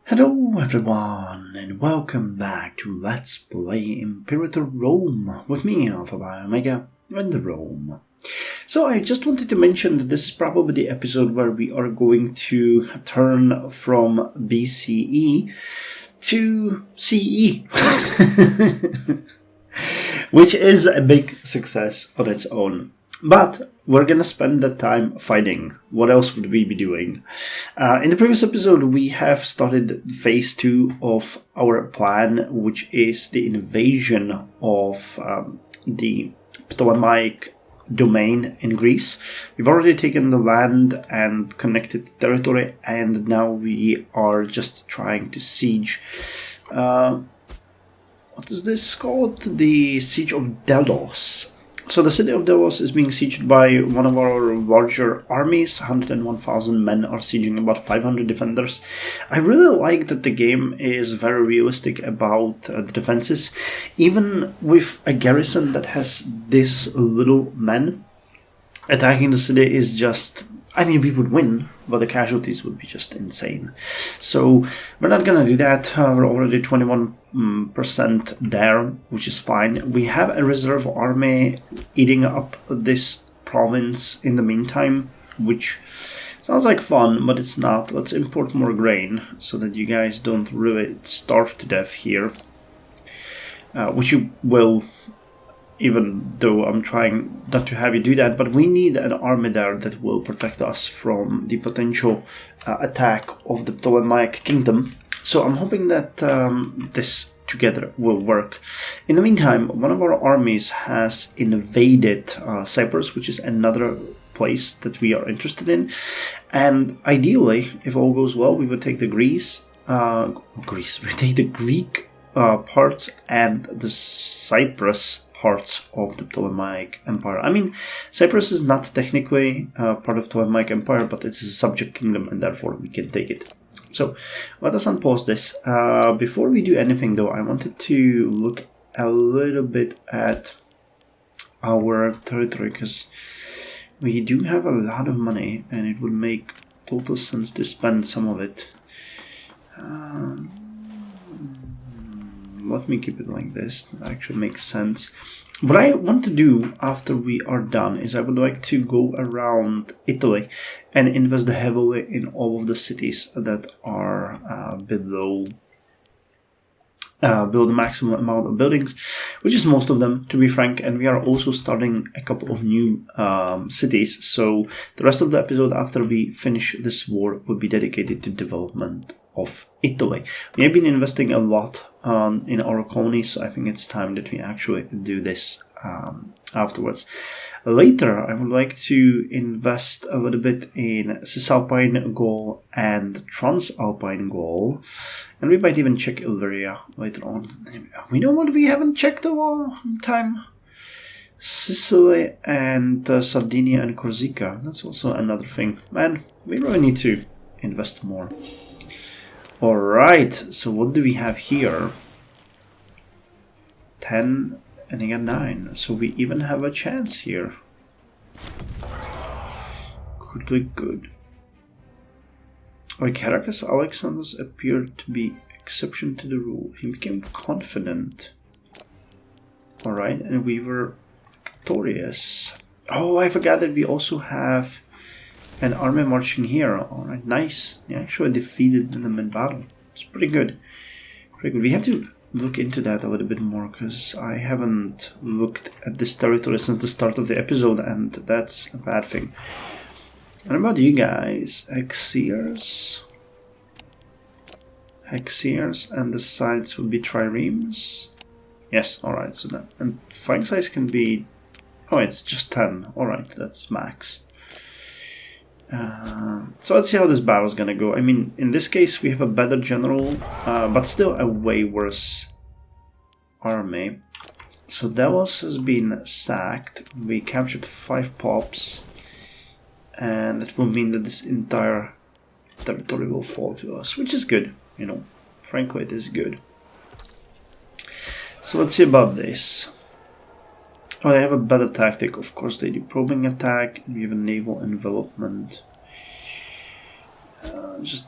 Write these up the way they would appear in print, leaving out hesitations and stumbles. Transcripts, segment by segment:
Hello everyone and welcome back to Let's Play Imperator Rome with me, Alpha by Omega, and the Rome. So I just wanted to mention that this is probably the episode where we are going to turn from BCE to CE, which is a big success on its own. But we're gonna spend that time fighting. What else would we be doing? In the previous episode, we have started phase 2 of our plan, which is the invasion of the Ptolemaic domain in Greece. We've already taken the land and connected territory, and now we are just trying to siege. What is this called? The Siege of Delos. So the city of Delos is being sieged by one of our larger armies. 101,000 men are sieging about 500 defenders. I really like that the game is very realistic about the defenses. Even with a garrison that has this little men, attacking the city is just... I mean, we would win, but the casualties would be just insane. So we're not gonna do that. We're already 21% there, which is fine. We have a reserve army eating up this province in the meantime, which sounds like fun, but it's not. Let's import more grain so that you guys don't really starve to death here, which you will, even though I'm trying not to have you do that. But we need an army there that will protect us from the potential attack of the Ptolemaic kingdom. So I'm hoping that this together will work. In the meantime, one of our armies has invaded Cyprus, which is another place that we are interested in. And ideally, if all goes well, we would take the we take the Greek parts and the Cyprus parts of the Ptolemaic Empire. I mean, Cyprus is not technically part of Ptolemaic Empire, but it's a subject kingdom, and therefore we can take it. So let us unpause this. Before we do anything, though, I wanted to look a little bit at our territory, because we do have a lot of money, and it would make total sense to spend some of it. Let me keep it like this. That actually makes sense. What I want to do after we are done is I would like to go around Italy and invest heavily in all of the cities that are below the maximum amount of buildings, which is most of them, to be frank. And we are also starting a couple of new cities. So the rest of the episode after we finish this war will be dedicated to development of Italy. We have been investing a lot in our colonies, so I think it's time that we actually do this afterwards. Later, I would like to invest a little bit in Cisalpine Gaul and Transalpine Gaul, and we might even check Illyria later on. We know what we haven't checked a long time. Sicily and Sardinia and Corsica. That's also another thing. Man, we really need to invest more. Alright, so what do we have here? 10 and again 9. So we even have a chance here. Could look good. Caracas Alexanders appeared to be exception to the rule. He became confident. Alright, and we were victorious. Oh, I forgot that we also have an army marching here. Alright, nice. We actually defeated them in battle. It's pretty good. Pretty good. We have to look into that a little bit more, because I haven't looked at this territory since the start of the episode, and that's a bad thing. And about you guys? Hexiers, and the sides would be triremes. Yes, alright, so that, and flank size can be, oh, it's just 10. Alright, that's max. So let's see how this battle is gonna go. I mean, in this case we have a better general, but still a way worse army. So Delos has been sacked. We captured 5 pops, and that will mean that this entire territory will fall to us, which is good, you know. Frankly, it is good. So let's see about this. Oh, they have a better tactic. Of course they do. Probing attack. We have a naval envelopment. Just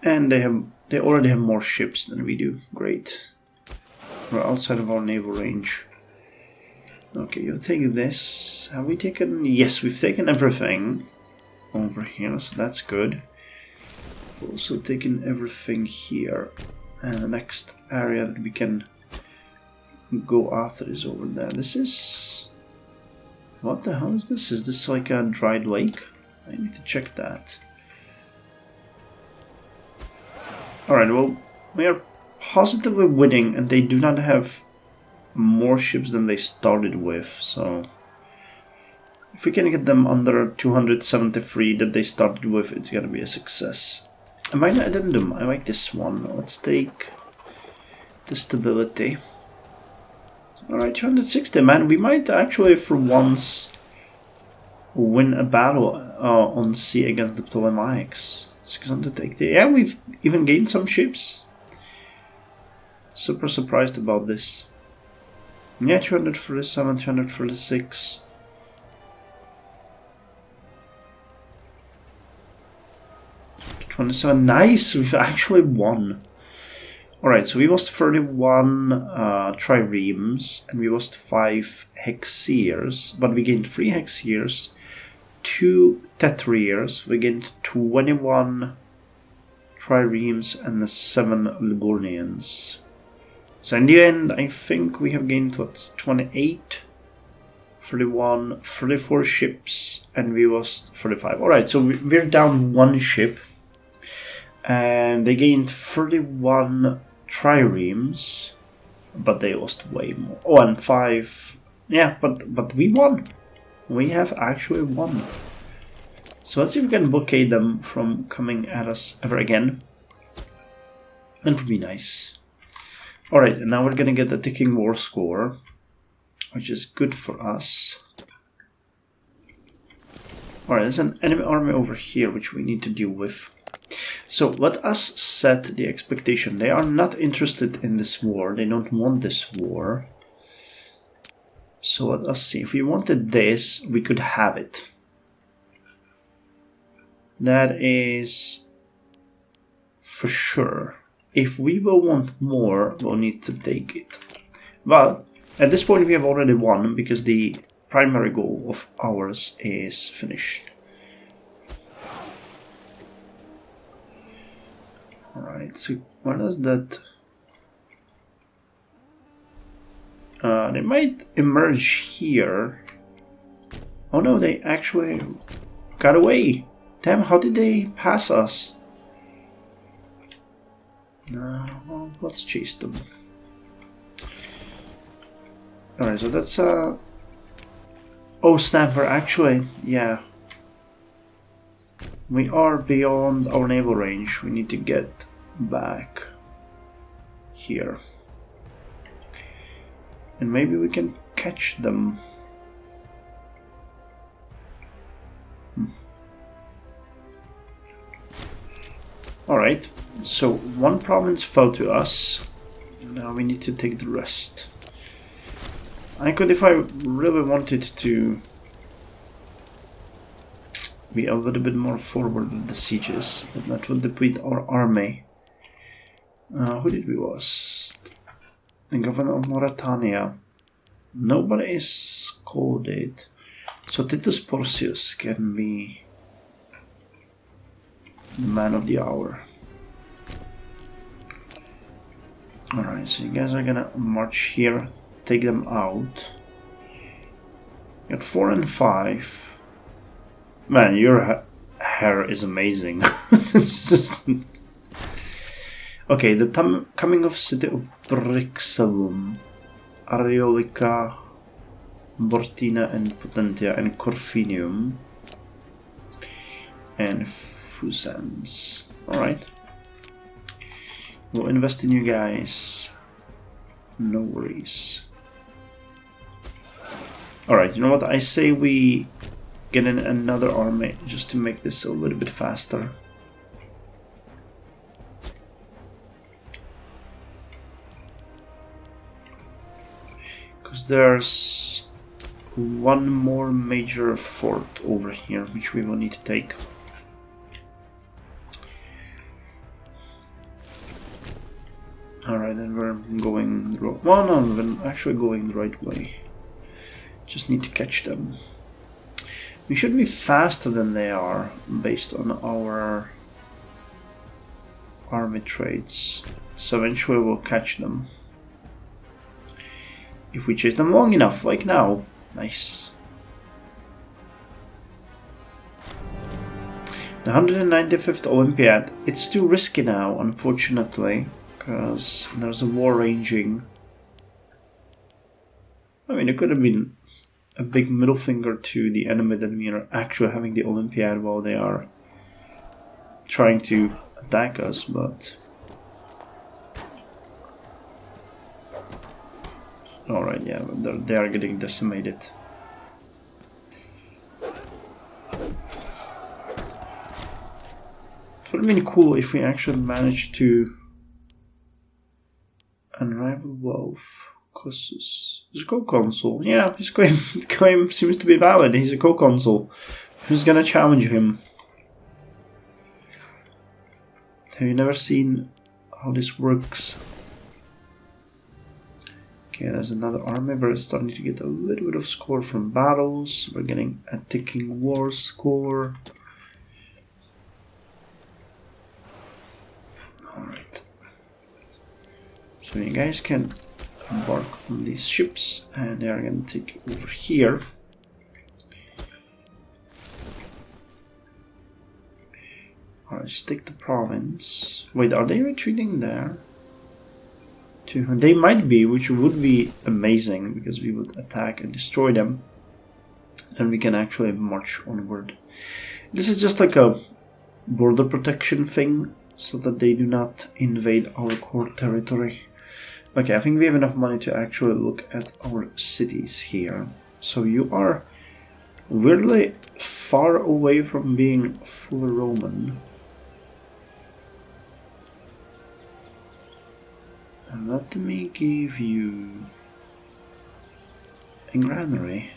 And they already have more ships than we do. Great. We're outside of our naval range. Okay, you'll take this. Have we taken... Yes, we've taken everything over here, so that's good. We've also taken everything here. And the next area that we can go after is over there. This is... What the hell is this? Is this like a dried lake? I need to check that. Alright, well, we are positively winning, and they do not have more ships than they started with, so if we can get them under 273 that they started with, it's gonna be a success. I might addendum. I like this one. Let's take the stability. Alright, 260, man. We might actually for once win a battle on sea against the Ptolemaics. 680. Yeah, we've even gained some ships. Super surprised about this. Yeah, 237, 236. Nice, we've actually won. Alright, so we lost 31 triremes and we lost 5 hexiers, but we gained 3 hexiers, 2 tetriers, we gained 21 triremes and 7 Ligurnians. So in the end, I think we have gained, what's 28, 31, 34 ships, and we lost 35. Alright, so we're down 1 ship. And they gained 31 triremes, but they lost way more. Oh, and 5. Yeah, but we won. We have actually won. So let's see if we can blockade them from coming at us ever again. That would be nice. Alright, and now we're gonna get the ticking war score, which is good for us. Alright, there's an enemy army over here which we need to deal with. So let us set the expectation. They are not interested in this war. They don't want this war. So let us see. If we wanted this, we could have it. That is for sure. If we will want more, we'll need to take it. But at this point we have already won because the primary goal of ours is finished. Alright, so where does that... they might emerge here. Oh no, they actually got away. Damn, how did they pass us? No, well, let's chase them. Alright, so that's oh snap, we're actually... yeah. We are beyond our naval range. We need to get back here. And maybe we can catch them. Alright, so one province fell to us. Now we need to take the rest. I could, if I really wanted to, be a little bit more forward with the sieges, but that would deplete our army. Who did we lose? The governor of Mauritania. Nobody is scolded. So Titus Porcius can be the man of the hour. Alright, so you guys are gonna march here, take them out. Got 4 and 5. Man, your hair is amazing. It's just... Okay, the coming of city of Brixellum, Areolica, Bortina and Potentia and Corfinium and Fusans. Alright. We'll invest in you guys. No worries. Alright, you know what? I say we get in another army just to make this a little bit faster. Because there's one more major fort over here which we will need to take. Alright, then we're going the wrong... Well, no, we're actually going the right way. Just need to catch them. We should be faster than they are, based on our army traits. So eventually we'll catch them. If we chase them long enough, like now. Nice. The 195th Olympiad. It's too risky now, unfortunately, because there's a war raging. I mean, it could have been a big middle finger to the enemy that we are actually having the Olympiad while they are trying to attack us, but... Alright, yeah, they are getting decimated. It would have been cool if we actually managed to unravel wealth. His co-consul. Yeah, his claim seems to be valid. He's a co-consul. Who's gonna challenge him? Have you never seen how this works? Okay, there's another army. We're starting to get a little bit of score from battles. We're getting a ticking war score. Alright. So you guys can embark on these ships, and they are going to take over here. Alright, just take the province. Wait, are they retreating there? They might be, which would be amazing, because we would attack and destroy them, and we can actually march onward. This is just like a border protection thing, so that they do not invade our core territory. Okay, I think we have enough money to actually look at our cities here. So you are weirdly far away from being fully Roman. And let me give you a granary.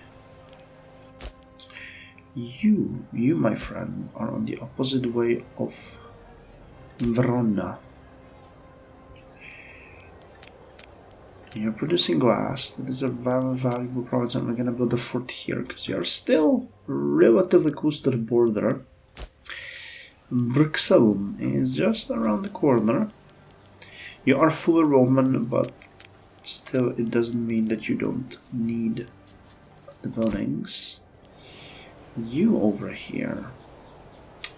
You, my friend, are on the opposite way of Verona. You're producing glass. That is a valuable province, and we're gonna build a fort here because you are still relatively close to the border. Bruxelles is just around the corner. You are fully Roman, but still it doesn't mean that you don't need the buildings. You over here.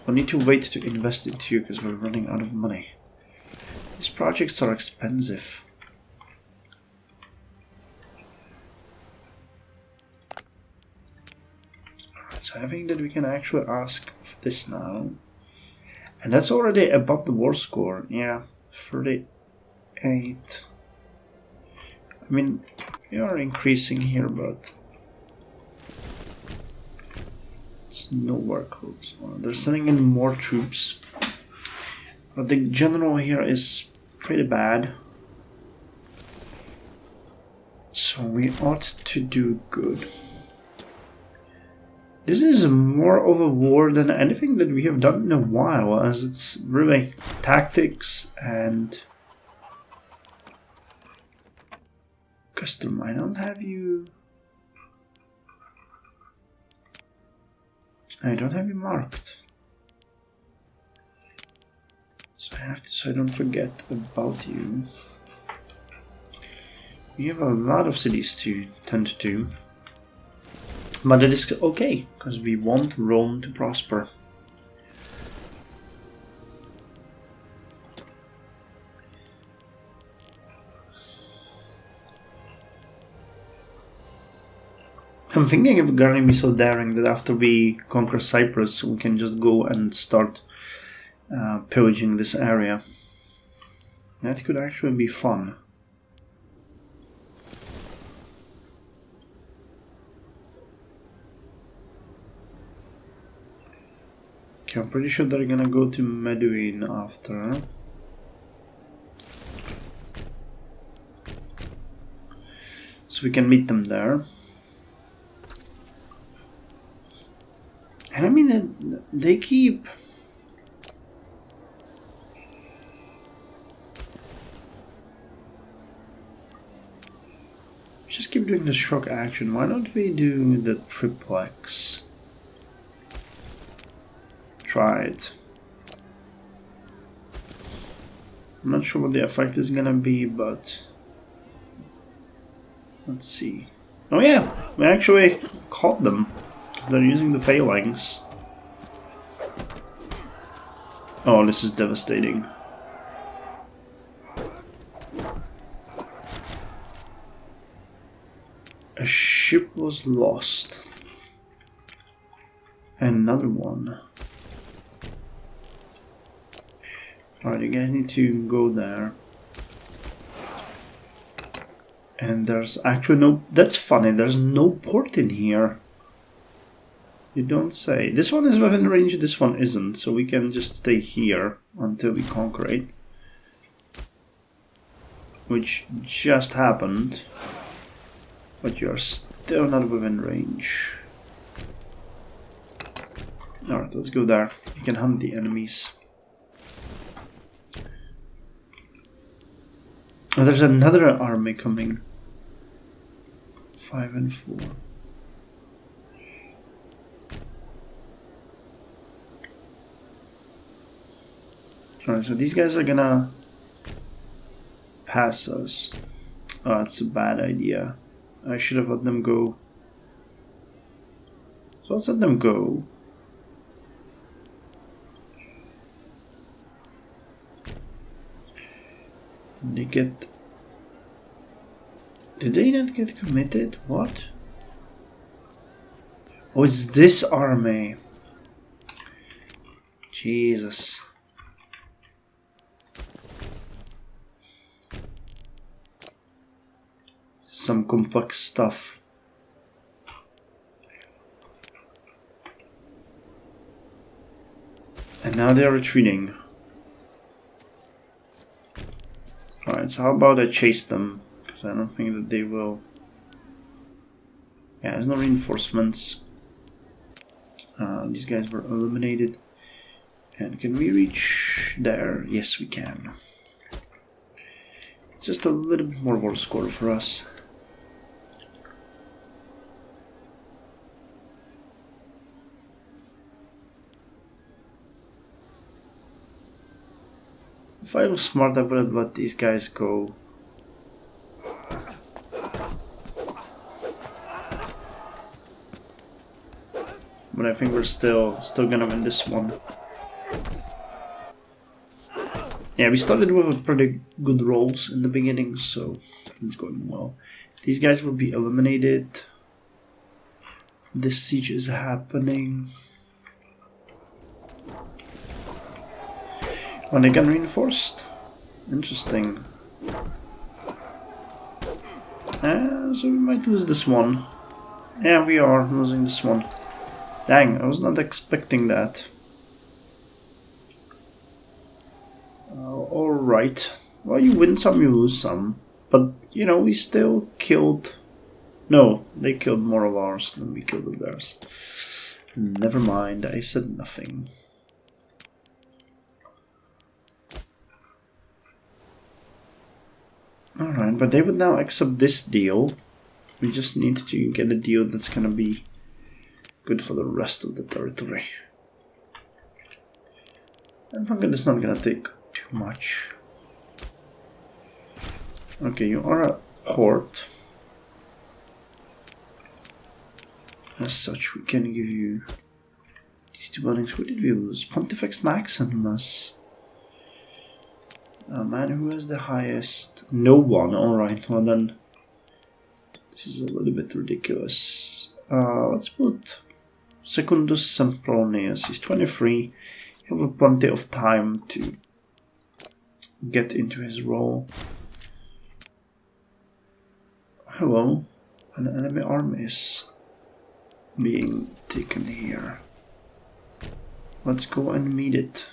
I need to wait to invest into you because we're running out of money. These projects are expensive. Alright, so I think that we can actually ask for this now. And that's already above the war score. Yeah, 38. I mean, we are increasing here, but it's nowhere close. They're sending in more troops, but the general here is pretty bad, so we ought to do good. This is more of a war than anything that we have done in a while, as it's really tactics and custom. I don't have you. I don't have you marked, so I have to. So I don't forget about you. We have a lot of cities to tend to, but it is okay because we want Rome to prosper. I'm thinking of gonna be so daring that after we conquer Cyprus, we can just go and start pillaging this area. That could actually be fun. Okay, I'm pretty sure they're gonna go to Meduin after. So we can meet them there. And I mean, they keep... Just keep doing the shock action. Why don't we do the triplex? Try it. I'm not sure what the effect is gonna be, but let's see. Oh yeah, we actually caught them. They're using the failings. Oh, this is devastating. A ship was lost. Another one. Alright, you guys need to go there. And there's actually no... That's funny, there's no port in here. You don't say. This one is within range, this one isn't. So we can just stay here until we conquer it. Which just happened. But you're still not within range. Alright, let's go there. You can hunt the enemies. Oh, there's another army coming. 5 and 4. Alright, so these guys are gonna pass us. Oh, that's a bad idea. I should have let them go. So let's let them go. They get... Did they not get committed? What? Oh, it's this army. Jesus. Some complex stuff. And now they're retreating. Alright, so how about I chase them? Because I don't think that they will... Yeah, there's no reinforcements. These guys were eliminated. And can we reach there? Yes, we can. Just a little bit more war score for us. If I was smart, I would have let these guys go. But I think we're still gonna win this one. Yeah, we started with pretty good rolls in the beginning, so it's going well. These guys will be eliminated. This siege is happening. When they get reinforced. Interesting. So we might lose this one. Yeah, we are losing this one. Dang, I was not expecting that. Alright. Well, you win some, you lose some. But, you know, we still killed... No, they killed more of ours than we killed of theirs. Never mind, I said nothing. Alright, but they would now accept this deal. We just need to get a deal that's gonna be good for the rest of the territory. I think it's not gonna take too much. Okay, you are a port. As such, we can give you these two buildings. What did we lose? Pontifex Maximus. A man who has the highest... No one. Alright, well then... This is a little bit ridiculous. Let's put Secundus Sempronius. He's 23. He'll have plenty of time to get into his role. Hello. An enemy army is being taken here. Let's go and meet it.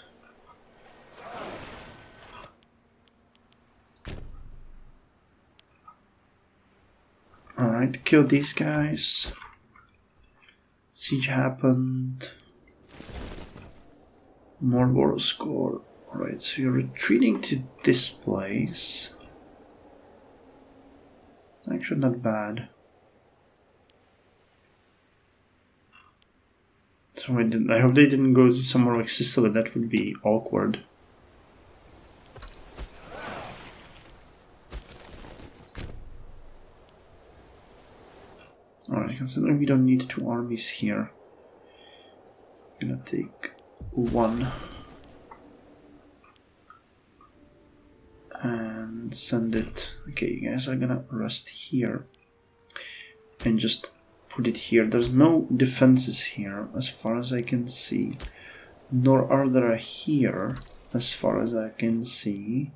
Alright, kill these guys. Siege happened. More war score. Alright, so you're retreating to this place. Actually not bad. So I hope they didn't go to somewhere like Sicily, that would be awkward. Alright, considering we don't need 2 armies here, I'm gonna take 1 and send it. Okay, you guys are gonna rest here and just put it here. There's no defenses here as far as I can see, nor are there here as far as I can see,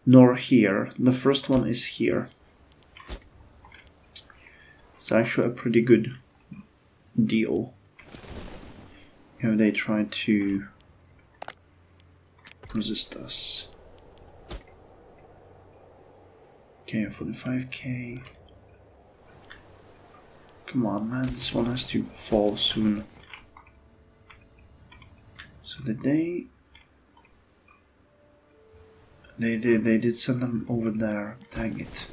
nor here. The first one is here. It's actually a pretty good deal if they try to resist us. Okay, 45k. Come on, man, this one has to fall soon. So did they did send them over there. Dang it.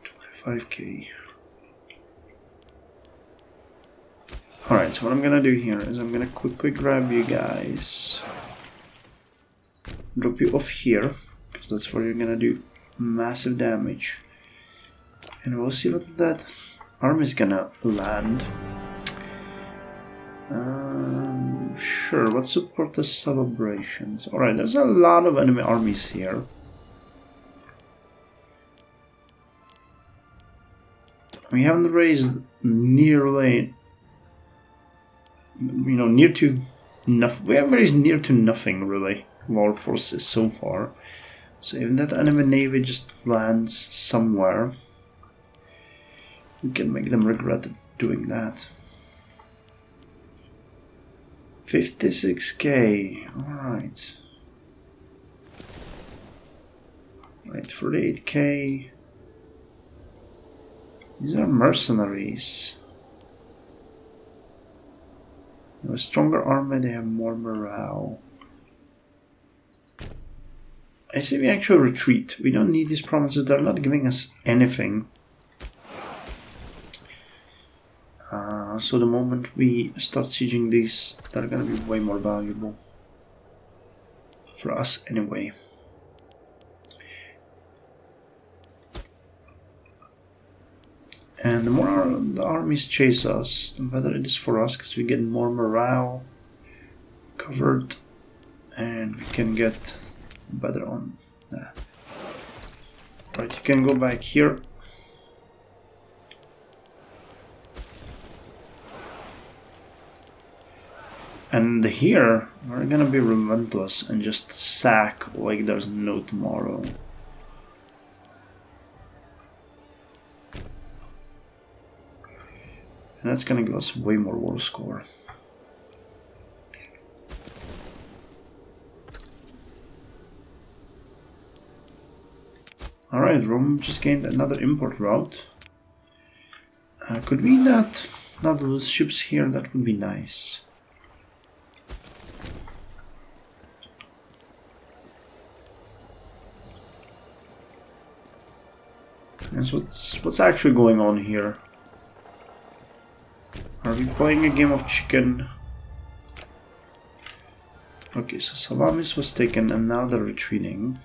$25k. Alright, so what I'm gonna do here is I'm gonna quickly grab you guys, drop you off here, because that's where you're gonna do massive damage, and we'll see what that army is gonna land. Sure, let's support the celebrations. Alright, there's a lot of enemy armies here. We haven't raised nearly, near to enough. We have raised near to nothing really of our forces so far. So if that enemy navy just lands somewhere, we can make them regret doing that. 56k. Alright. Right, 48k. These are mercenaries. They have a stronger army, they have more morale. I say we actually retreat. We don't need these provinces, they're not giving us anything. So the moment we start sieging these, they're gonna be way more valuable. For us anyway. And the more the armies chase us, the better it is for us, because we get more morale covered, and we can get better on that. Right, you can go back here. And here, we're gonna be relentless and just sack like there's no tomorrow. And that's gonna give us way more war score. Alright, Rome just gained another import route. Could we not lose ships here? That would be nice. And so what's actually going on here? Are we playing a game of chicken? Okay, so Salamis was taken and now they're retreating.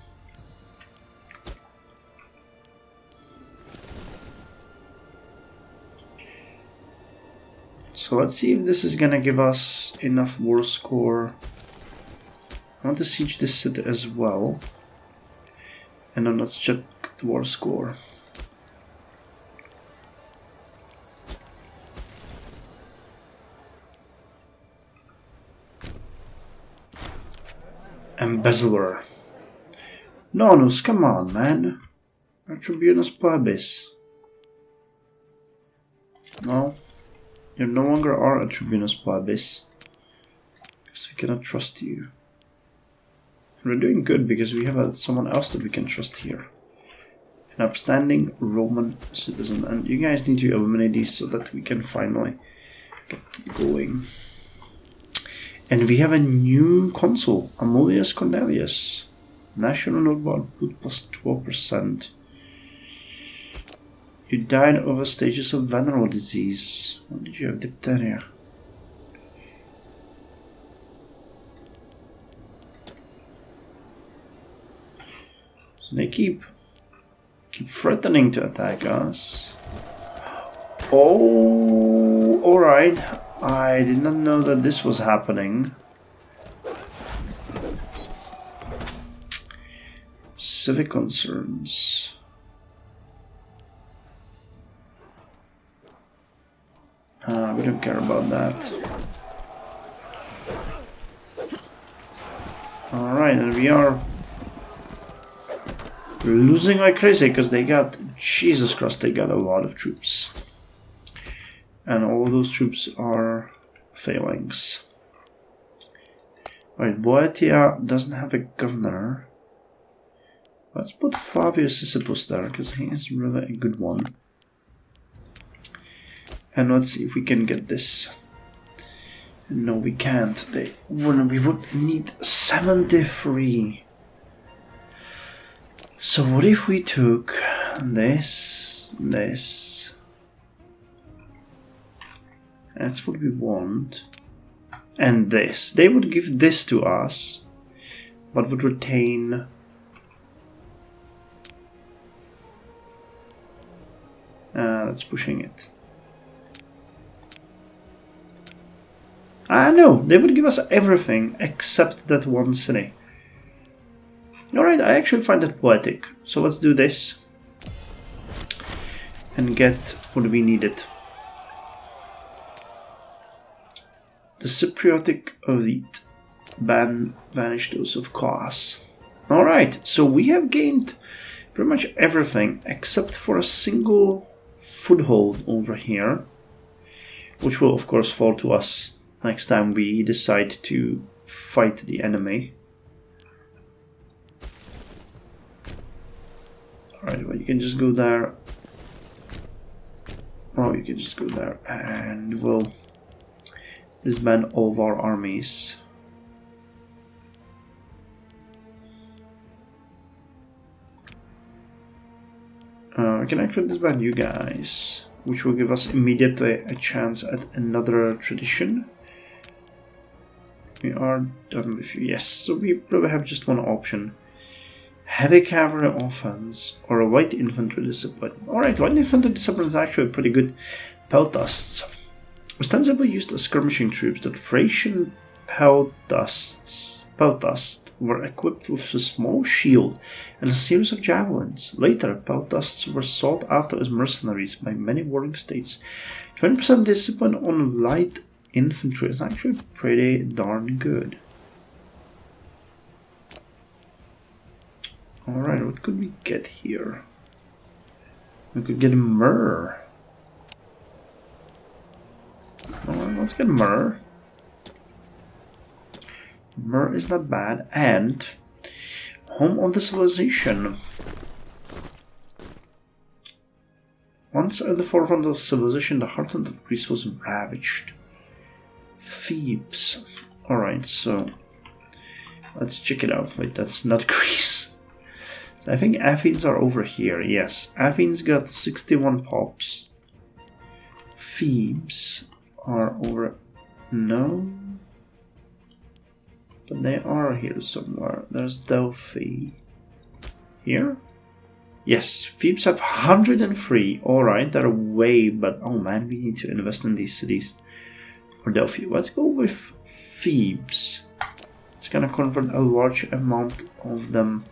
So let's see if this is gonna give us enough war score. I want to siege this city as well. And then let's check the war score. Embezzler. Nonus, come on, man. Retribunus plebis. No. You no longer are a Tribunus plebis. Because we cannot trust you. And we're doing good because we have someone else that we can trust here. An upstanding Roman citizen. And you guys need to eliminate these so that we can finally get going. And we have a new consul, Amulius Cornelius. National notable output plus 12%. You died over stages of venereal disease. Or did you have diphtheria? So they keep threatening to attack us. Oh, alright. I did not know that this was happening. Civic concerns. We don't care about that. Alright, and we are losing like crazy because they got, Jesus Christ, they got a lot of troops. And all those troops are failings. Alright, Boeotia doesn't have a governor. Let's put Flavius Sisyphus there because he is really a good one. And let's see if we can get this. No, we can't. We would need 73. So what if we took this? That's what we want. And this. They would give this to us, but would retain... that's pushing it. No, they would give us everything except that one city. Alright, I actually find that poetic. So let's do this. And get what we needed. The Cypriotic elite banish those of class. Alright, so we have gained pretty much everything except for a single foothold over here, which will of course fall to us next time we decide to fight the enemy. Alright, well, you can just go there. Oh, you can just go there and we'll disband all of our armies. We can actually disband you guys, which will give us immediately a chance at another tradition. We are done with you. Yes, so we probably have just one option. Heavy cavalry offense or a light infantry discipline. Alright, light infantry discipline is actually pretty good. Peltasts. Ostensibly used as skirmishing troops, the Thracian peltasts were equipped with a small shield and a series of javelins. Later, peltasts were sought after as mercenaries by many warring states. 20% discipline on light infantry is actually pretty darn good. Alright, what could we get here? We could get a myrrh. Alright, let's get myrrh. Myrrh is not bad. And home of the civilization. Once at the forefront of civilization, the heartland of Greece was ravaged. Thebes. Alright, so let's check it out. Wait, that's not Greece. So I think Athens are over here. Yes, Athens got 61 pops. Thebes are over... No? But they are here somewhere. There's Delphi. Here? Yes, Thebes have 103. Alright, they're away, but oh man, we need to invest in these cities. Or Delphi. Let's go with Thebes. It's gonna convert a large amount of them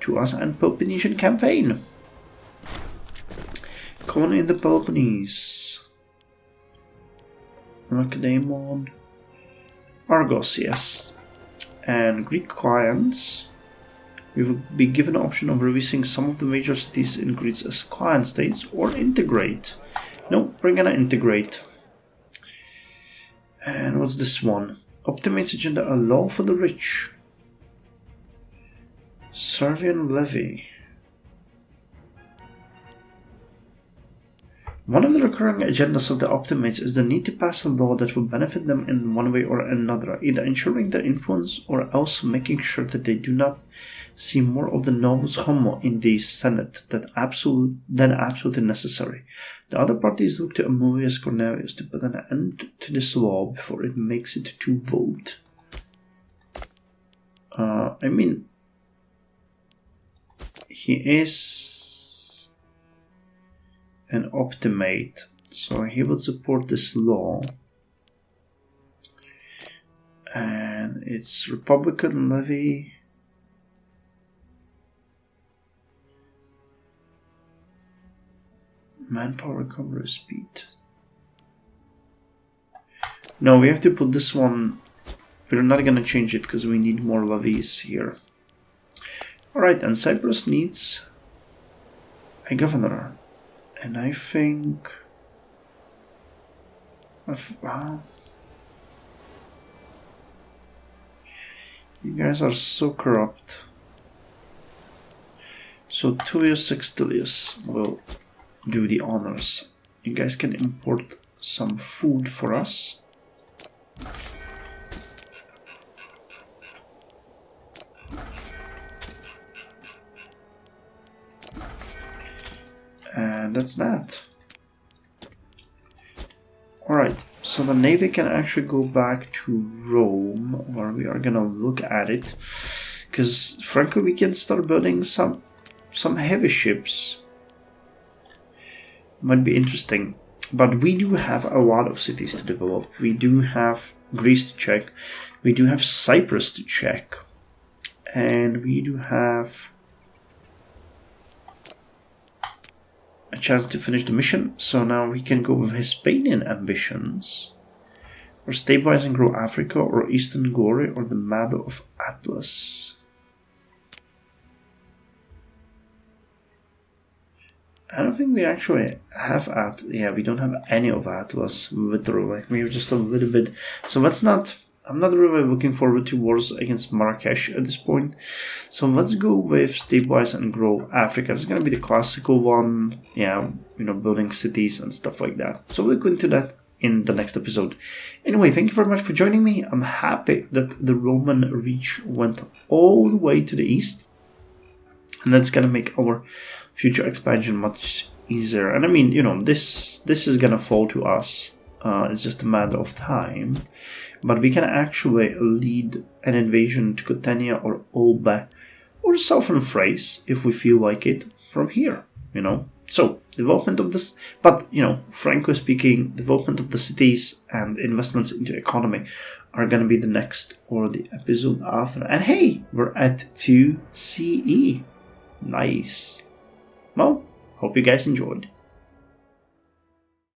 to us and Peloponnesian campaign. Colony in the Peloponnese. Lacedaemon. Argos, yes. And Greek clients. We will be given the option of releasing some of the major cities in Greece as client states or integrate. No, we're gonna integrate. And what's this one? Optimates agenda, a law for the rich. Servian levy. One of the recurring agendas of the Optimates is the need to pass a law that will benefit them in one way or another, either ensuring their influence or else making sure that they do not see more of the novus homo in the Senate than absolutely necessary. The other parties look to Amovius Cornelius to put an end to this law before it makes it to vote. I mean, he is an Optimate, so he will support this law. And it's Republican levy. Manpower recovery speed. No, we have to put this one. We're not gonna change it because we need more levies here. Alright, and Cyprus needs a governor. And I think... you guys are so corrupt. So Tullius Sextilius will do the honors. You guys can import some food for us. And that's that. Alright, so the navy can actually go back to Rome, where we are gonna look at it. Because frankly we can start building some heavy ships. Might be interesting. But we do have a lot of cities to develop. We do have Greece to check. We do have Cyprus to check. And we do have a chance to finish the mission. So now we can go with Hispanian ambitions. Or stabilize and grow Africa, or Eastern Glory, or the Mother of Atlas. I don't think we actually have yeah, we don't have any of Atlas, literally. We're just a little bit. So let's not. I'm not really looking forward to wars against Marrakesh at this point. So let's go with stabilize and grow Africa. It's gonna be the classical one. Yeah, building cities and stuff like that. So we'll go into that in the next episode. Anyway, thank you very much for joining me. I'm happy that the Roman reach went all the way to the east. And that's gonna make our future expansion much easier. And I mean, this is gonna fall to us. It's just a matter of time. But we can actually lead an invasion to Catania or Olba or Southern Thrace if we feel like it from here, So, development of this, but, frankly speaking, development of the cities and investments into economy are going to be the next or the episode after. And hey, we're at 2 CE. Nice. Well, hope you guys enjoyed.